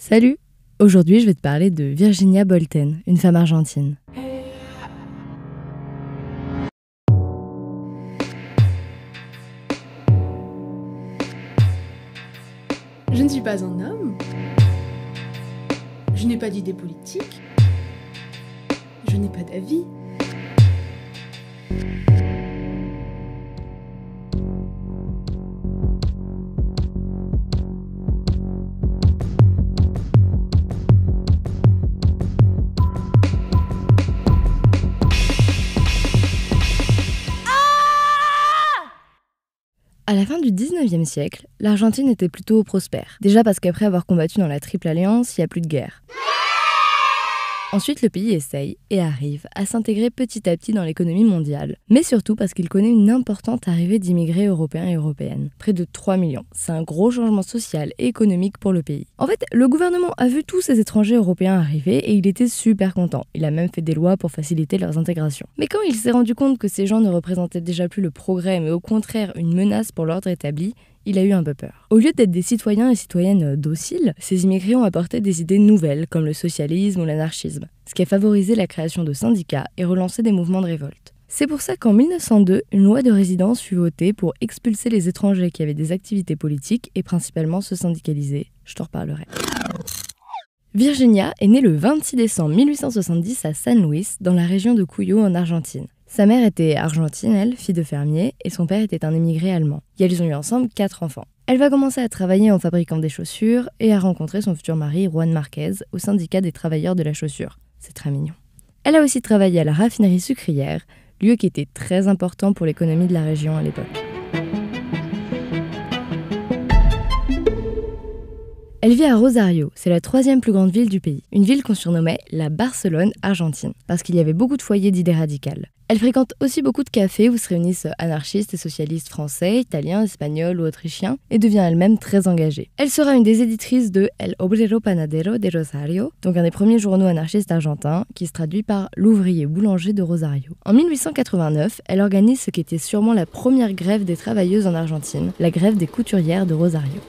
Salut! Aujourd'hui, je vais te parler de Virginia Bolten, une femme argentine. Je ne suis pas un homme. Je n'ai pas d'idées politiques. Je n'ai pas d'avis. À la fin du 19e siècle, l'Argentine était plutôt prospère. Déjà parce qu'après avoir combattu dans la Triple Alliance, il n'y a plus de guerre. Ensuite, le pays essaye et arrive à s'intégrer petit à petit dans l'économie mondiale, mais surtout parce qu'il connaît une importante arrivée d'immigrés européens et européennes. Près de 3 millions. C'est un gros changement social et économique pour le pays. En fait, le gouvernement a vu tous ces étrangers européens arriver et il était super content. Il a même fait des lois pour faciliter leurs intégrations. Mais quand il s'est rendu compte que ces gens ne représentaient déjà plus le progrès, mais au contraire une menace pour l'ordre établi, il a eu un peu peur. Au lieu d'être des citoyens et citoyennes dociles, ces immigrés ont apporté des idées nouvelles comme le socialisme ou l'anarchisme, ce qui a favorisé la création de syndicats et relancé des mouvements de révolte. C'est pour ça qu'en 1902, une loi de résidence fut votée pour expulser les étrangers qui avaient des activités politiques et principalement se syndicaliser. Je t'en reparlerai. Virginia est née le 26 décembre 1870 à San Luis, dans la région de Cuyo en Argentine. Sa mère était argentine, elle, fille de fermier, et son père était un émigré allemand. Et elles ont eu ensemble 4 enfants. Elle va commencer à travailler en fabriquant des chaussures et à rencontrer son futur mari, Juan Marquez, au syndicat des travailleurs de la chaussure. C'est très mignon. Elle a aussi travaillé à la raffinerie sucrière, lieu qui était très important pour l'économie de la région à l'époque. Elle vit à Rosario, c'est la 3e plus grande ville du pays. Une ville qu'on surnommait la Barcelone argentine, parce qu'il y avait beaucoup de foyers d'idées radicales. Elle fréquente aussi beaucoup de cafés où se réunissent anarchistes et socialistes français, italiens, espagnols ou autrichiens, et devient elle-même très engagée. Elle sera une des éditrices de El Obrero Panadero de Rosario, donc un des premiers journaux anarchistes argentins, qui se traduit par l'ouvrier boulanger de Rosario. En 1889, elle organise ce qui était sûrement la première grève des travailleuses en Argentine, la grève des couturières de Rosario.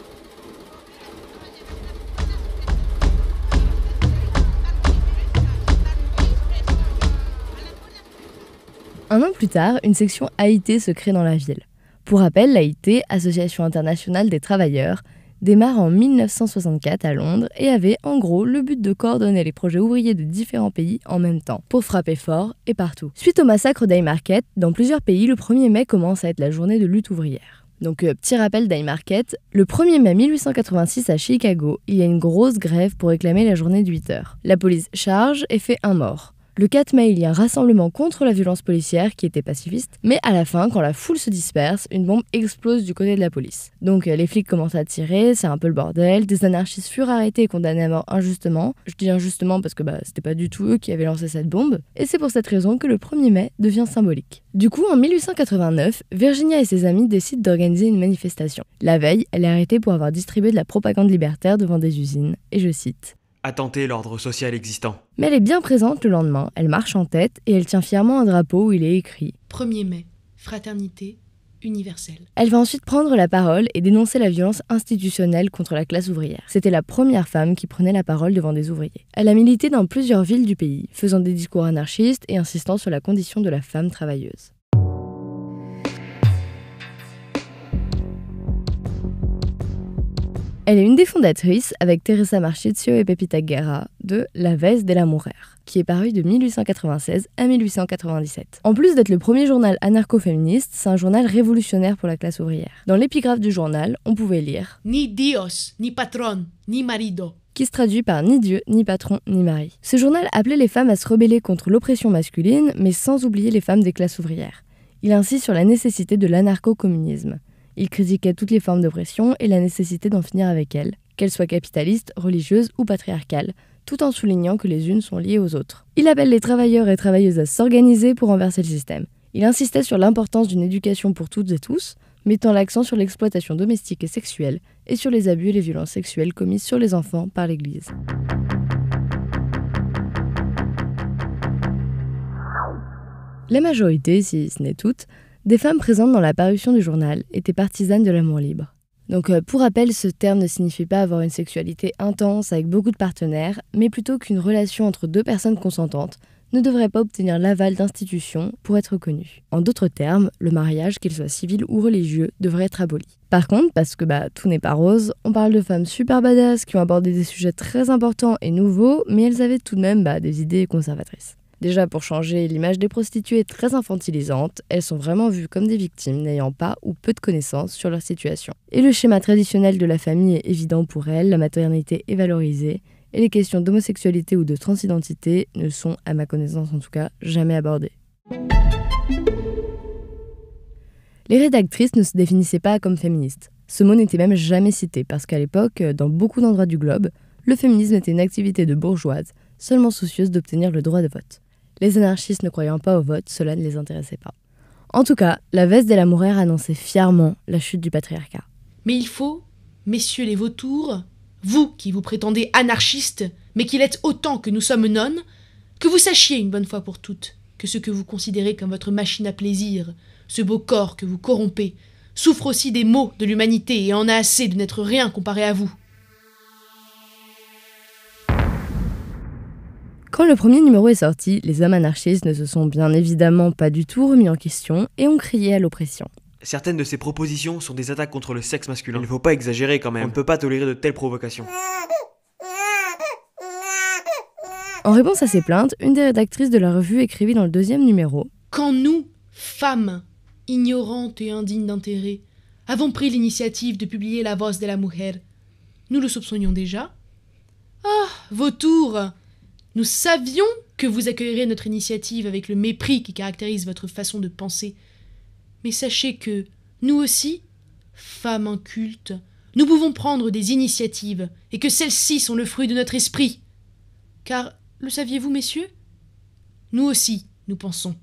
Un an plus tard, une section AIT se crée dans la ville. Pour rappel, l'AIT, Association internationale des travailleurs, démarre en 1964 à Londres et avait en gros le but de coordonner les projets ouvriers de différents pays en même temps, pour frapper fort et partout. Suite au massacre d'Haymarket, dans plusieurs pays, le 1er mai commence à être la journée de lutte ouvrière. Donc, petit rappel d'Haymarket, le 1er mai 1886 à Chicago, il y a une grosse grève pour réclamer la journée de 8 heures. La police charge et fait un mort. Le 4 mai, il y a un rassemblement contre la violence policière qui était pacifiste, mais à la fin, quand la foule se disperse, une bombe explose du côté de la police. Donc les flics commencent à tirer, c'est un peu le bordel, des anarchistes furent arrêtés et condamnés à mort injustement. Je dis injustement parce que c'était pas du tout eux qui avaient lancé cette bombe, et c'est pour cette raison que le 1er mai devient symbolique. Du coup, en 1889, Virginia et ses amis décident d'organiser une manifestation. La veille, elle est arrêtée pour avoir distribué de la propagande libertaire devant des usines, et je cite: attenter l'ordre social existant. Mais elle est bien présente le lendemain, elle marche en tête et elle tient fièrement un drapeau où il est écrit 1er mai, fraternité universelle. Elle va ensuite prendre la parole et dénoncer la violence institutionnelle contre la classe ouvrière. C'était la première femme qui prenait la parole devant des ouvriers. Elle a milité dans plusieurs villes du pays, faisant des discours anarchistes et insistant sur la condition de la femme travailleuse. Elle est une des fondatrices, avec Teresa Marchizio et Pepita Guerra, de La Vez de la Mujer, qui est paru de 1896 à 1897. En plus d'être le premier journal anarcho-féministe, c'est un journal révolutionnaire pour la classe ouvrière. Dans l'épigraphe du journal, on pouvait lire « Ni Dios, ni patron, ni marido », qui se traduit par « ni Dieu, ni patron, ni mari ». Ce journal appelait les femmes à se rebeller contre l'oppression masculine, mais sans oublier les femmes des classes ouvrières. Il insiste sur la nécessité de l'anarcho-communisme. Il critiquait toutes les formes d'oppression et la nécessité d'en finir avec elles, qu'elles soient capitalistes, religieuses ou patriarcales, tout en soulignant que les unes sont liées aux autres. Il appelle les travailleurs et travailleuses à s'organiser pour renverser le système. Il insistait sur l'importance d'une éducation pour toutes et tous, mettant l'accent sur l'exploitation domestique et sexuelle, et sur les abus et les violences sexuelles commises sur les enfants par l'Église. La majorité, si ce n'est toutes, des femmes présentes dans la parution du journal étaient partisanes de l'amour libre. Donc pour rappel, ce terme ne signifie pas avoir une sexualité intense avec beaucoup de partenaires, mais plutôt qu'une relation entre deux personnes consentantes ne devrait pas obtenir l'aval d'institutions pour être reconnu. En d'autres termes, le mariage, qu'il soit civil ou religieux, devrait être aboli. Par contre, parce que tout n'est pas rose, on parle de femmes super badass qui ont abordé des sujets très importants et nouveaux, mais elles avaient tout de même des idées conservatrices. Déjà, pour changer l'image des prostituées très infantilisantes, elles sont vraiment vues comme des victimes n'ayant pas ou peu de connaissances sur leur situation. Et le schéma traditionnel de la famille est évident pour elles, la maternité est valorisée, et les questions d'homosexualité ou de transidentité ne sont, à ma connaissance en tout cas, jamais abordées. Les rédactrices ne se définissaient pas comme féministes. Ce mot n'était même jamais cité parce qu'à l'époque, dans beaucoup d'endroits du globe, le féminisme était une activité de bourgeoises, seulement soucieuse d'obtenir le droit de vote. Les anarchistes ne croyant pas au vote, cela ne les intéressait pas. En tout cas, la veste des Lamourère annonçait fièrement la chute du patriarcat. Mais il faut, messieurs les vautours, vous qui vous prétendez anarchistes, mais qui l'êtes autant que nous sommes nonnes, que vous sachiez une bonne fois pour toutes que ce que vous considérez comme votre machine à plaisir, ce beau corps que vous corrompez, souffre aussi des maux de l'humanité et en a assez de n'être rien comparé à vous. Quand le premier numéro est sorti, les hommes anarchistes ne se sont bien évidemment pas du tout remis en question et ont crié à l'oppression. Certaines de ces propositions sont des attaques contre le sexe masculin. Il ne faut pas exagérer quand même. On ne peut pas tolérer de telles provocations. En réponse à ces plaintes, une des rédactrices de la revue écrivit dans le deuxième numéro « Quand nous, femmes, ignorantes et indignes d'intérêt, avons pris l'initiative de publier La Voz de la Mujer, nous le soupçonnions déjà. Ah, vautours, nous savions que vous accueilleriez notre initiative avec le mépris qui caractérise votre façon de penser. Mais sachez que, nous aussi, femmes incultes, nous pouvons prendre des initiatives et que celles-ci sont le fruit de notre esprit. Car, le saviez-vous, messieurs ? Nous aussi, nous pensons.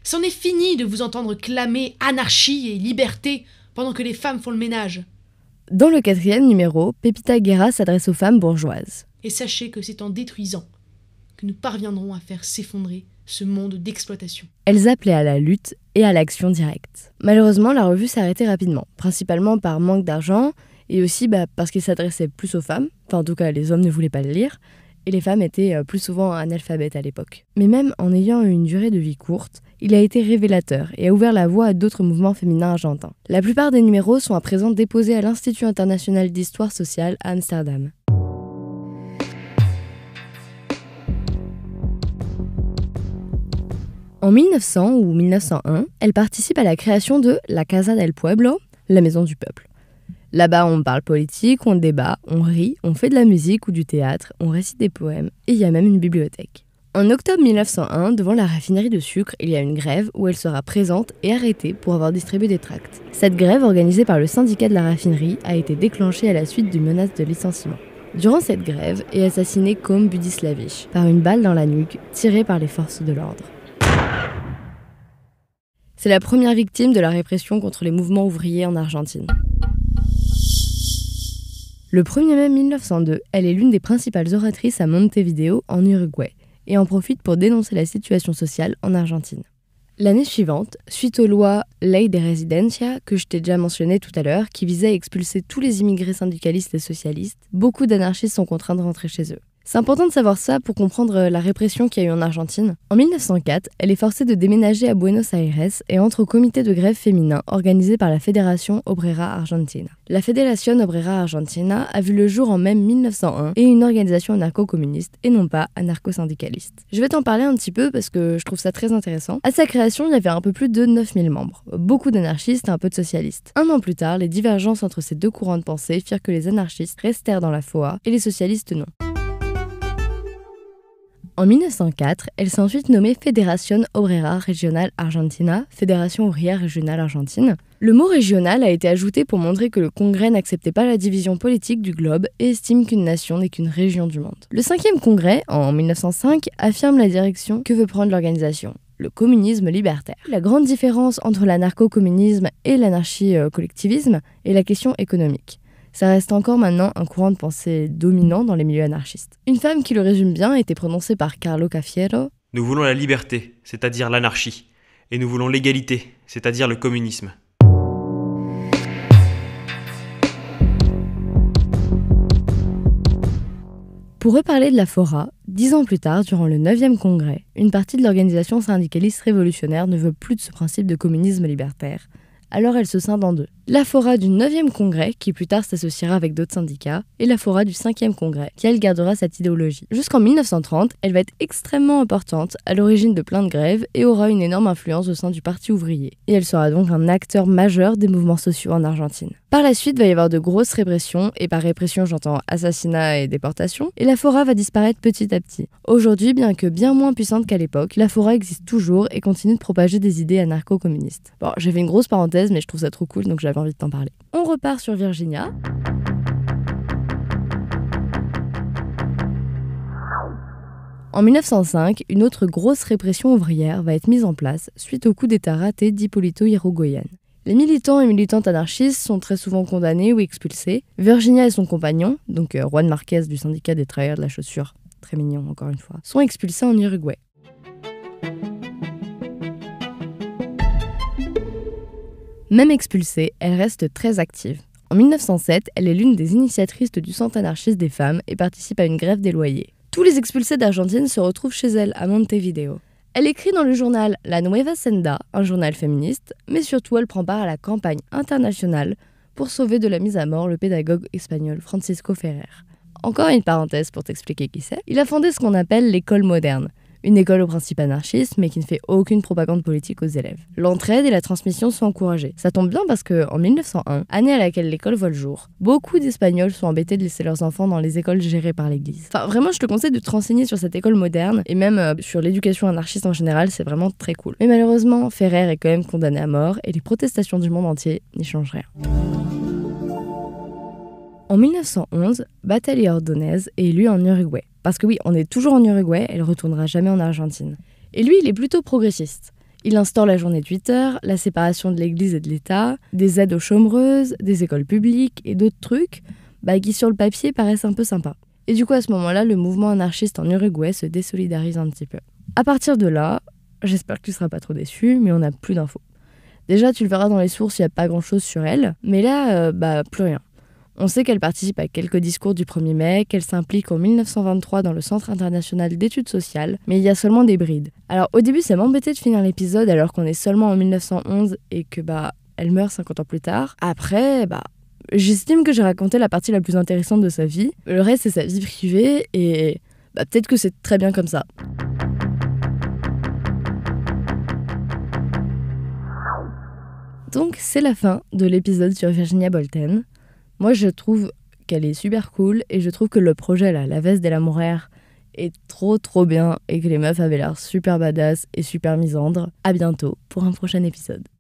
C'en est fini de vous entendre clamer anarchie et liberté pendant que les femmes font le ménage. » Dans le quatrième numéro, Pepita Guerra s'adresse aux femmes bourgeoises. Et sachez que c'est en détruisant que nous parviendrons à faire s'effondrer ce monde d'exploitation. Elles appelaient à la lutte et à l'action directe. Malheureusement, la revue s'est arrêtée rapidement, principalement par manque d'argent et aussi parce qu'elle s'adressait plus aux femmes, enfin en tout cas les hommes ne voulaient pas le lire, et les femmes étaient plus souvent analphabètes à l'époque. Mais même en ayant une durée de vie courte, il a été révélateur et a ouvert la voie à d'autres mouvements féminins argentins. La plupart des numéros sont à présent déposés à l'Institut international d'histoire sociale à Amsterdam. En 1900 ou 1901, elle participe à la création de la Casa del Pueblo, la maison du peuple. Là-bas, on parle politique, on débat, on rit, on fait de la musique ou du théâtre, on récite des poèmes, et il y a même une bibliothèque. En octobre 1901, devant la raffinerie de sucre, il y a une grève où elle sera présente et arrêtée pour avoir distribué des tracts. Cette grève, organisée par le syndicat de la raffinerie, a été déclenchée à la suite d'une menace de licenciement. Durant cette grève, est assassiné Kom Budislavich par une balle dans la nuque tirée par les forces de l'ordre. C'est la première victime de la répression contre les mouvements ouvriers en Argentine. Le 1er mai 1902, elle est l'une des principales oratrices à Montevideo, en Uruguay, et en profite pour dénoncer la situation sociale en Argentine. L'année suivante, suite aux lois Ley de Residencia, que je t'ai déjà mentionné tout à l'heure, qui visait à expulser tous les immigrés syndicalistes et socialistes, beaucoup d'anarchistes sont contraints de rentrer chez eux. C'est important de savoir ça pour comprendre la répression qu'il y a eu en Argentine. En 1904, elle est forcée de déménager à Buenos Aires et entre au comité de grève féminin organisé par la Fédération Obrera Argentina. La Federación Obrera Argentina a vu le jour en mai 1901 et une organisation anarcho-communiste et non pas anarcho-syndicaliste. Je vais t'en parler un petit peu parce que je trouve ça très intéressant. À sa création, il y avait un peu plus de 9000 membres, beaucoup d'anarchistes et un peu de socialistes. Un an plus tard, les divergences entre ces deux courants de pensée firent que les anarchistes restèrent dans la FOA et les socialistes non. En 1904, elle s'est ensuite nommée Federación Obrera Regional Argentina, Fédération ouvrière régionale argentine. Le mot régional a été ajouté pour montrer que le Congrès n'acceptait pas la division politique du globe et estime qu'une nation n'est qu'une région du monde. Le 5e Congrès, en 1905, affirme la direction que veut prendre l'organisation. Le communisme libertaire. La grande différence entre l'anarcho-communisme et l'anarchie-collectivisme est la question économique. Ça reste encore maintenant un courant de pensée dominant dans les milieux anarchistes. Une femme qui le résume bien a été prononcée par Carlo Cafiero. Nous voulons la liberté, c'est-à-dire l'anarchie, et nous voulons l'égalité, c'est-à-dire le communisme. Pour reparler de la Fora, 10 ans plus tard, durant le 9e congrès, une partie de l'organisation syndicaliste révolutionnaire ne veut plus de ce principe de communisme libertaire. Alors elle se scinde en deux. La Fora du 9e congrès, qui plus tard s'associera avec d'autres syndicats, et la Fora du 5e congrès, qui elle gardera cette idéologie. Jusqu'en 1930, elle va être extrêmement importante, à l'origine de plein de grèves, et aura une énorme influence au sein du Parti ouvrier. Et elle sera donc un acteur majeur des mouvements sociaux en Argentine. Par la suite, il va y avoir de grosses répressions, et par répression j'entends assassinat et déportation, et la Fora va disparaître petit à petit. Aujourd'hui, bien que bien moins puissante qu'à l'époque, la Fora existe toujours et continue de propager des idées anarcho-communistes. Bon, j'ai fait une grosse parenthèse, mais je trouve ça trop cool, donc j'avais envie de t'en parler. On repart sur Virginia. En 1905, une autre grosse répression ouvrière va être mise en place suite au coup d'État raté d'Hipólito Yrigoyen. Les militants et militantes anarchistes sont très souvent condamnés ou expulsés. Virginia et son compagnon, donc Juan Marquez du syndicat des travailleurs de la chaussure, très mignon encore une fois, sont expulsés en Uruguay. Même expulsée, elle reste très active. En 1907, elle est l'une des initiatrices du Centre anarchiste des femmes et participe à une grève des loyers. Tous les expulsés d'Argentine se retrouvent chez elle à Montevideo. Elle écrit dans le journal La Nueva Senda, un journal féministe, mais surtout elle prend part à la campagne internationale pour sauver de la mise à mort le pédagogue espagnol Francisco Ferrer. Encore une parenthèse pour t'expliquer qui c'est. Il a fondé ce qu'on appelle l'école moderne, une école au principe anarchiste, mais qui ne fait aucune propagande politique aux élèves. L'entraide et la transmission sont encouragées. Ça tombe bien parce qu'en 1901, année à laquelle l'école voit le jour, beaucoup d'Espagnols sont embêtés de laisser leurs enfants dans les écoles gérées par l'Église. Enfin, vraiment, je te conseille de te renseigner sur cette école moderne, et même sur l'éducation anarchiste en général, c'est vraiment très cool. Mais malheureusement, Ferrer est quand même condamné à mort, et les protestations du monde entier n'y changent rien. En 1911, Batalia Ordóñez est élue en Uruguay. Parce que oui, on est toujours en Uruguay, elle ne retournera jamais en Argentine. Et lui, il est plutôt progressiste. Il instaure la journée de 8 heures, la séparation de l'Église et de l'État, des aides aux chômeuses, des écoles publiques et d'autres trucs qui sur le papier paraissent un peu sympas. Et du coup, à ce moment-là, le mouvement anarchiste en Uruguay se désolidarise un petit peu. À partir de là, j'espère que tu ne seras pas trop déçu, mais on n'a plus d'infos. Déjà, tu le verras dans les sources, il n'y a pas grand-chose sur elle, mais là, plus rien. On sait qu'elle participe à quelques discours du 1er mai, qu'elle s'implique en 1923 dans le Centre international d'études sociales, mais il y a seulement des brides. Alors au début, ça m'embêtait de finir l'épisode alors qu'on est seulement en 1911 et que elle meurt 50 ans plus tard. Après, j'estime que j'ai raconté la partie la plus intéressante de sa vie. Le reste, c'est sa vie privée et peut-être que c'est très bien comme ça. Donc c'est la fin de l'épisode sur Virginia Bolten. Moi, je trouve qu'elle est super cool et je trouve que le projet, là, La Veste de la Mujer, est trop bien et que les meufs avaient l'air super badass et super misandres. À bientôt pour un prochain épisode.